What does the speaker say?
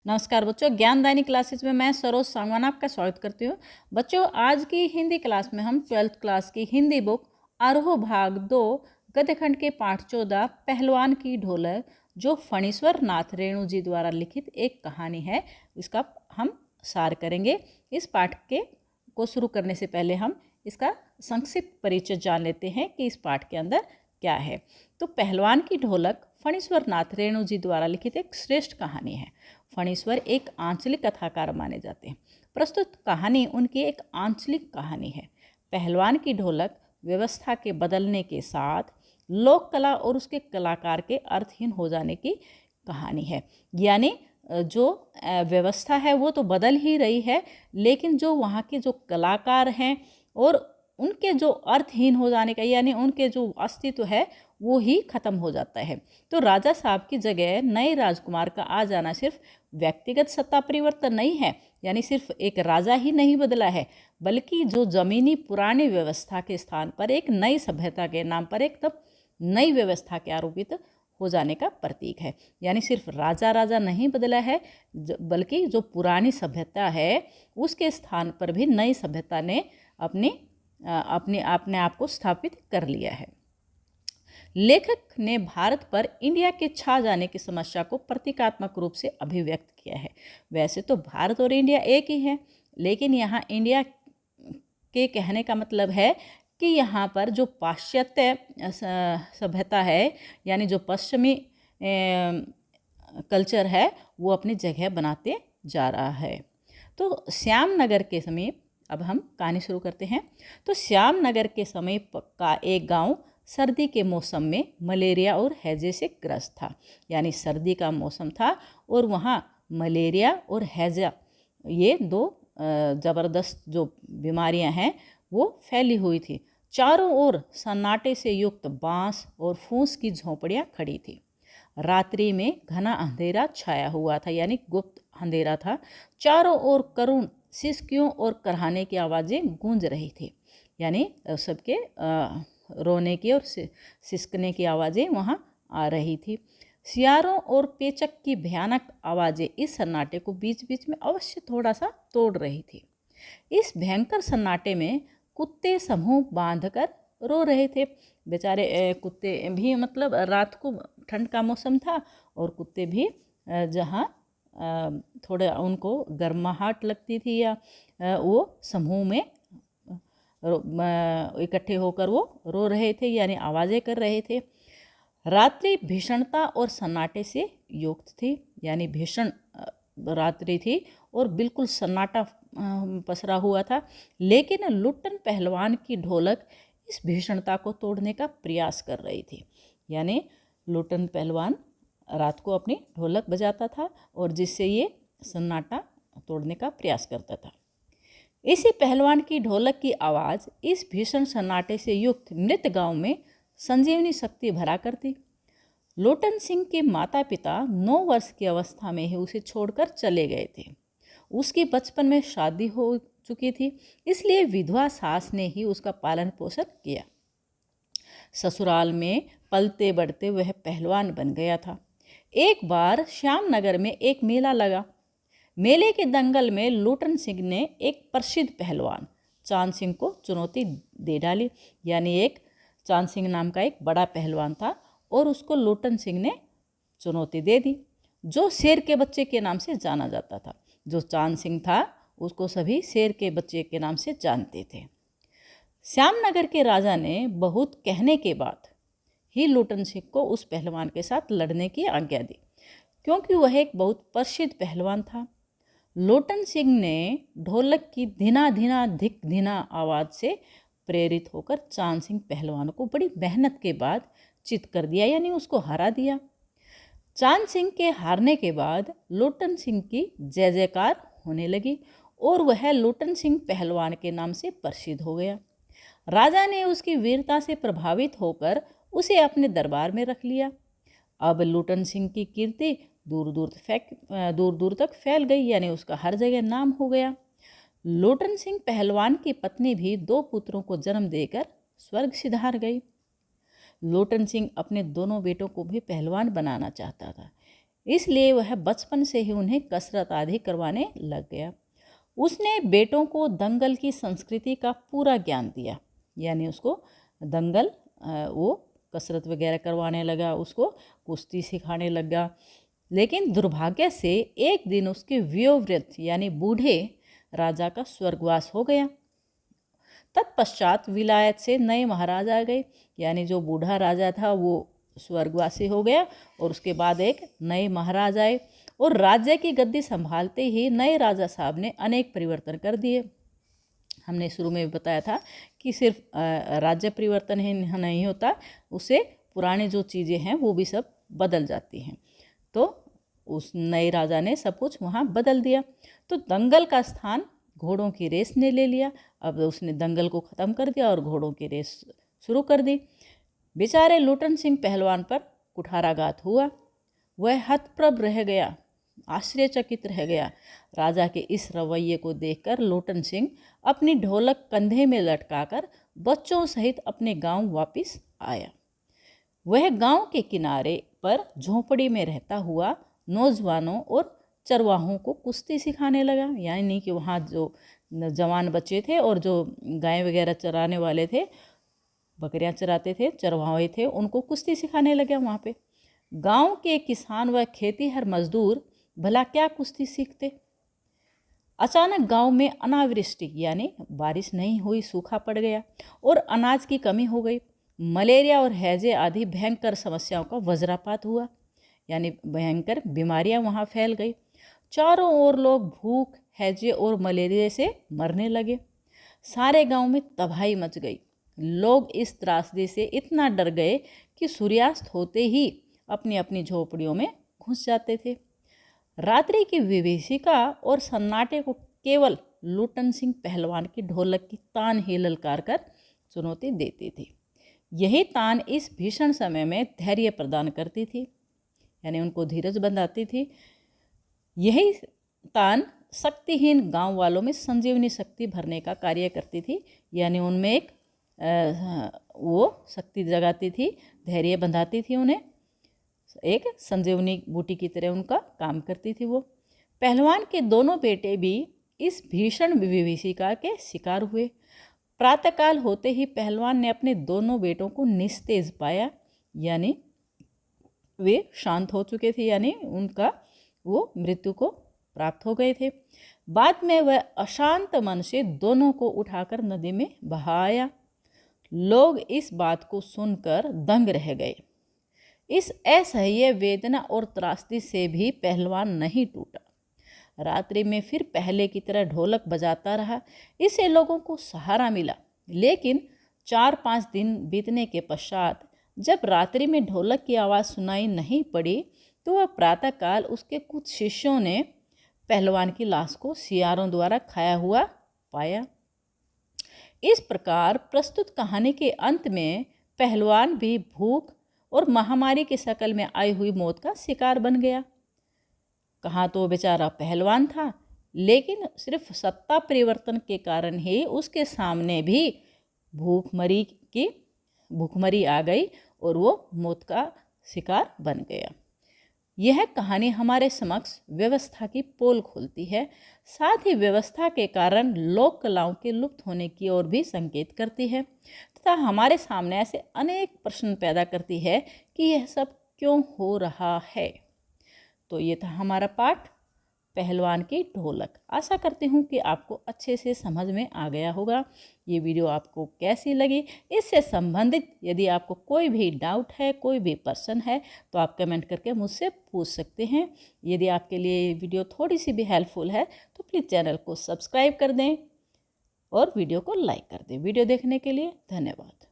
नमस्कार बच्चों, ज्ञानदायनी क्लासेस में मैं सरोज सांगवान आपका स्वागत करती हूँ। बच्चों, आज की हिंदी क्लास में हम 12th क्लास की हिंदी बुक आरोह भाग 2 गद्यखंड के पाठ 14 पहलवान की ढोलक, जो फणीश्वर नाथ रेणु जी द्वारा लिखित एक कहानी है, इसका हम सार करेंगे। इस पाठ के को शुरू करने से पहले हम इसका संक्षिप्त परिचय जान लेते हैं कि इस पाठ के अंदर क्या है। तो पहलवान की ढोलक फणीश्वर नाथ रेणु जी द्वारा लिखित एक श्रेष्ठ कहानी है। फणीश्वर एक आंचलिक कथाकार माने जाते हैं। प्रस्तुत कहानी उनकी एक आंचलिक कहानी है। पहलवान की ढोलक व्यवस्था के बदलने के साथ लोक कला और उसके कलाकार के अर्थहीन हो जाने की कहानी है। यानी जो व्यवस्था है वो तो बदल ही रही है, लेकिन जो वहाँ के जो कलाकार हैं और उनके जो अर्थहीन हो जाने का, यानी उनके जो अस्तित्व है वो ही खत्म हो जाता है। तो राजा साहब की जगह नए राजकुमार का आ जाना सिर्फ व्यक्तिगत सत्ता परिवर्तन नहीं है, यानी सिर्फ एक राजा ही नहीं बदला है, बल्कि जो जमीनी पुरानी व्यवस्था के स्थान पर एक नई सभ्यता के नाम पर एक तब नई व्यवस्था के आरोपित हो जाने का प्रतीक है। यानी सिर्फ राजा राजा नहीं बदला है, बल्कि जो पुरानी सभ्यता है उसके स्थान पर भी नई सभ्यता ने अपने आप को स्थापित कर लिया है। लेखक ने भारत पर इंडिया के छा जाने की समस्या को प्रतीकात्मक रूप से अभिव्यक्त किया है। वैसे तो भारत और इंडिया एक ही है, लेकिन यहाँ इंडिया के कहने का मतलब है कि यहाँ पर जो पाश्चात्य सभ्यता है, यानी जो पश्चिमी कल्चर है, वो अपनी जगह बनाते जा रहा है। तो श्यामनगर के समीप, अब हम कहानी शुरू करते हैं। तो श्यामनगर के समीप का एक गांव सर्दी के मौसम में मलेरिया और हैजे से ग्रस्त था। यानी सर्दी का मौसम था और वहाँ मलेरिया और हैजा, ये दो ज़बरदस्त जो बीमारियां हैं वो फैली हुई थी। चारों ओर सन्नाटे से युक्त बांस और फूस की झोंपड़ियां खड़ी थी। रात्रि में घना अंधेरा छाया हुआ था, यानी गुप्त अंधेरा था। चारों ओर करुण सिसकियों और करहाने की आवाज़ें गूंज रही थी, यानी सबके रोने की और सिसकने की आवाज़ें वहाँ आ रही थी। सियारों और पेचक की भयानक आवाज़ें इस सन्नाटे को बीच बीच में अवश्य थोड़ा सा तोड़ रही थी। इस भयंकर सन्नाटे में कुत्ते समूह बांधकर रो रहे थे। बेचारे कुत्ते भी, मतलब रात को ठंड का मौसम था और कुत्ते भी जहाँ थोड़े उनको गर्माहट लगती थी या वो समूह में इकट्ठे होकर वो रो रहे थे, यानी आवाज़ें कर रहे थे। रात्रि भीषणता और सन्नाटे से युक्त थी, यानी भीषण रात्रि थी और बिल्कुल सन्नाटा पसरा हुआ था। लेकिन लुट्टन पहलवान की ढोलक इस भीषणता को तोड़ने का प्रयास कर रही थी। यानी लुट्टन पहलवान रात को अपनी ढोलक बजाता था और जिससे ये सन्नाटा तोड़ने का प्रयास करता था। इसी पहलवान की ढोलक की आवाज़ इस भीषण सन्नाटे से युक्त मृत गांव में संजीवनी शक्ति भरा करती। लोटन सिंह के माता पिता 9 वर्ष की अवस्था में ही उसे छोड़कर चले गए थे। उसकी बचपन में शादी हो चुकी थी, इसलिए विधवा सास ने ही उसका पालन पोषण किया। ससुराल में पलते बढ़ते वह पहलवान बन गया था। एक बार श्यामनगर में एक मेला लगा। मेले के दंगल में लोटन सिंह ने एक प्रसिद्ध पहलवान चांद सिंह को चुनौती दे डाली। यानी एक चांद सिंह नाम का एक बड़ा पहलवान था और उसको लोटन सिंह ने चुनौती दे दी, जो शेर के बच्चे के नाम से जाना जाता था। जो चांद सिंह था उसको सभी शेर के बच्चे के नाम से जानते थे। श्यामनगर के राजा ने बहुत कहने के बाद ही लोटन सिंह को उस पहलवान के साथ लड़ने की आज्ञा दी, क्योंकि वह एक बहुत प्रसिद्ध पहलवान था। लोटन सिंह ने ढोलक की धीना धीना धिक धीना आवाज़ से प्रेरित होकर चांद सिंह पहलवान को बड़ी मेहनत के बाद चित कर दिया, यानी उसको हरा दिया। चांद सिंह के हारने के बाद लोटन सिंह की जय जयकार होने लगी और वह लोटन सिंह पहलवान के नाम से प्रसिद्ध हो गया। राजा ने उसकी वीरता से प्रभावित होकर उसे अपने दरबार में रख लिया। अब लोटन सिंह की कीर्ति दूर दूर तक फैल गई, यानी उसका हर जगह नाम हो गया। लोटन सिंह पहलवान की पत्नी भी 2 पुत्रों को जन्म देकर स्वर्ग सिधार गई। लोटन सिंह अपने दोनों बेटों को भी पहलवान बनाना चाहता था, इसलिए वह बचपन से ही उन्हें कसरत आदि करवाने लग गया। उसने बेटों को दंगल की संस्कृति का पूरा ज्ञान दिया, यानी उसको दंगल वो कसरत वगैरह करवाने लगा, उसको कुश्ती सिखाने लगा। लेकिन दुर्भाग्य से एक दिन उसके वयोवृद्ध यानी बूढ़े राजा का स्वर्गवास हो गया। तत्पश्चात विलायत से नए महाराज आ गए, यानी जो बूढ़ा राजा था वो स्वर्गवासी हो गया और उसके बाद एक नए महाराज आए और राज्य की गद्दी संभालते ही नए राजा साहब ने अनेक परिवर्तन कर दिए। हमने शुरू में बताया था कि सिर्फ राज्य परिवर्तन ही नहीं होता, उससे पुराने जो चीज़ें हैं वो भी सब बदल जाती हैं। तो उस नए राजा ने सब कुछ वहाँ बदल दिया। तो दंगल का स्थान घोड़ों की रेस ने ले लिया। अब उसने दंगल को ख़त्म कर दिया और घोड़ों की रेस शुरू कर दी। बेचारे लोटन सिंह पहलवान पर कुठाराघात हुआ। वह हतप्रभ रह गया, आश्चर्यचकित रह गया। राजा के इस रवैये को देखकर लोटन सिंह अपनी ढोलक कंधे में लटकाकर बच्चों सहित अपने गांव वापस आया। वह गांव के किनारे पर झोंपड़ी में रहता हुआ नौजवानों और चरवाहों को कुश्ती सिखाने लगा, यानी कि वहाँ जो जवान बच्चे थे और जो गाय वगैरह चराने वाले थे, बकरियां चराते थे, चरवाहे थे, उनको कुश्ती सिखाने लगा वहाँ पे। गांव के किसान व खेतीहर मजदूर भला क्या कुश्ती सीखते। अचानक गांव में अनावृष्टि यानी बारिश नहीं हुई, सूखा पड़ गया और अनाज की कमी हो गई। मलेरिया और हैजे आदि भयंकर समस्याओं का वज्रपात हुआ, यानी भयंकर बीमारियां वहाँ फैल गई। चारों ओर लोग भूख, हैजे और मलेरिया से मरने लगे। सारे गांव में तबाही मच गई। लोग इस त्रासदी से इतना डर गए कि सूर्यास्त होते ही अपनी अपनी झोपड़ियों में घुस जाते थे। रात्रि की विभीषिका और सन्नाटे को केवल लोटन सिंह पहलवान की ढोलक की तान ही ललकार कर चुनौती देती थी। यही तान इस भीषण समय में धैर्य प्रदान करती थी, यानी उनको धीरज बंधाती थी। यही तान शक्तिहीन गांव वालों में संजीवनी शक्ति भरने का कार्य करती थी, यानी उनमें एक वो शक्ति जगाती थी, धैर्य बंधाती थी उन्हें, एक संजीवनी बूटी की तरह उनका काम करती थी वो। पहलवान के दोनों बेटे भी इस भीषण विभीषिका के शिकार हुए। प्रातःकाल होते ही पहलवान ने अपने दोनों बेटों को निस्तेज पाया, यानी वे शांत हो चुके थे, यानी उनका वो मृत्यु को प्राप्त हो गए थे। बाद में वह अशांत मन से दोनों को उठाकर नदी में बहाया। लोग इस बात को सुनकर दंग रह गए। इस असह्य वेदना और त्रासदी से भी पहलवान नहीं टूटा। रात्रि में फिर पहले की तरह ढोलक बजाता रहा। इससे लोगों को सहारा मिला। लेकिन 4-5 दिन बीतने के पश्चात जब रात्रि में ढोलक की आवाज़ सुनाई नहीं पड़ी तो वह प्रातःकाल उसके कुछ शिष्यों ने पहलवान की लाश को सियारों द्वारा खाया हुआ पाया। इस प्रकार प्रस्तुत कहानी के अंत में पहलवान भी भूख और महामारी की शक्ल में आई हुई मौत का शिकार बन गया। कहाँ तो बेचारा पहलवान था, लेकिन सिर्फ सत्ता परिवर्तन के कारण ही उसके सामने भी भूखमरी आ गई और वो मौत का शिकार बन गया। यह कहानी हमारे समक्ष व्यवस्था की पोल खोलती है, साथ ही व्यवस्था के कारण लोक कलाओं के लुप्त होने की ओर भी संकेत करती है तथा हमारे सामने ऐसे अनेक प्रश्न पैदा करती है कि यह सब क्यों हो रहा है। तो ये था हमारा पाठ पहलवान की ढोलक। आशा करती हूँ कि आपको अच्छे से समझ में आ गया होगा। ये वीडियो आपको कैसी लगी, इससे संबंधित यदि आपको कोई भी डाउट है, कोई भी प्रश्न है, तो आप कमेंट करके मुझसे पूछ सकते हैं। यदि आपके लिए ये वीडियो थोड़ी सी भी हेल्पफुल है तो प्लीज़ चैनल को सब्सक्राइब कर दें और वीडियो को लाइक कर दें। वीडियो देखने के लिए धन्यवाद।